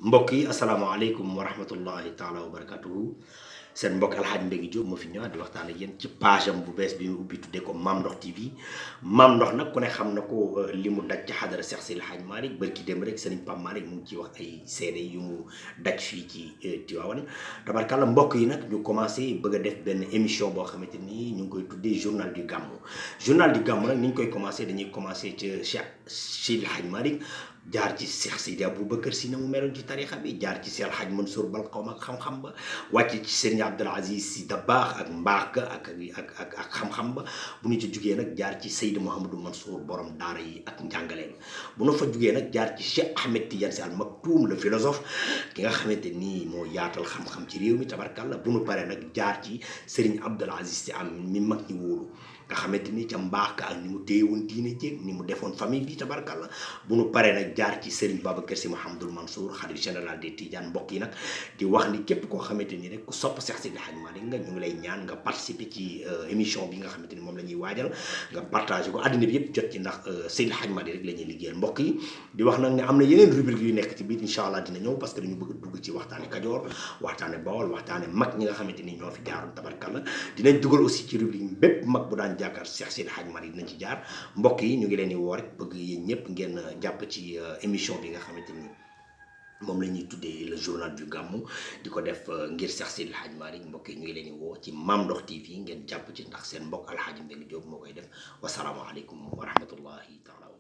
mbokk yi asalaamaaleykum wa rahmatullahi taala wa barakatuhu seen mbokk alxaaji Mbégi Diop moo fi ñëwaat di waxtaan ak yéen ci page am bu bees bi mu ubbi tuddee ko Mame Ndokh TV Mame Ndokh nag ku ne xam na ko li mu daj ci xadara Seex Seydi El Hadji Malick bërki dem rek sëriñ Pape Malick mu ngi ciy wax ay seede yu mu daj fii ci Tivaouane tabarkàlla mbokk yi nag ñu commencé bëgg a def benn émission boo xamante ni ñu ngi koy tuddee journal du Gamou journal du Gamou nag ni ñu koy commencé dañuy commencé ci Cheikh Seydi El Hadji Malick jaar ci Cheikh Seydi Aboubacar Sy na mu meloon ci tarixa bi jaar ci Cheikh El Hadj Mansour Bal xawma ak xam-xam ba wàcc ci Serigne Abdoul Aziz Sy Dabakh ak mbaax ga ak xam-xam ba bu ñu ci jugee nag jaar ci Seydi Mouhamadou Mansour borom daara yi ak njàngaleem bu ñu fa jugee nag jaar ci Cheikh Ahmed Tidiane Sy Al Maktoum le philosophe ki nga xamante nii moo yaatal xam-xam ci réew mi tabarkàlla bu ñu paree nag jaar ci Serigne Abdoul Aziz Sy am mi mag ñi wóolu nga xamante ni ca mbaax ka ak ni mu téyewoon diine jéeg ni mu defoon famille bi tabarkàlla bu nu paree nag jaar ci Serigne Babacar Sy Mouhamadoul Mansour xalif général des Tidianes mbokk yi nag di wax ni képp koo xamante ni rek ku sopp Cheikh Seydi El Hadji Malick nga ñu ngi lay ñaan nga participer ci émission bi nga xamante ni moom la ñuy waajal nga partagé ko àddina bi yëpp jot ci ndax Seydi El Hadji Malick rek la ñuy liggéeyal mbokk yi di wax nag ne am na yeneen rubrique yu nekk ci biir incha allah dina ñëw parce que dañu bëgg a dugg ci waxtaane Kajoor waxtaane Bawol waxtaane mag ñi nga xamante ni ñoo fi jaaroon tabarkàlla dinañ dugal aussi ci rubrique bépp mag bu daan jàkkaar Cheikh Seydi El Hadji Malick dinañ ci jaar mbokk yi ñu ngi leen di woo rek bëgg yéen ñëpp ngeen jàpp ci émission bi nga xamante ni moom la ñuy tuddee le journal du Gamou di ko def ngir Cheikh Seydi El Hadji Malick mbokk yi ñu ngi leen di woo ci Mame Ndokh TV ngeen jàpp ci ndax seen mbokk alxaaji Mbégi Diop moo koy def wasalaamaaleykum wa rahmatullahi taala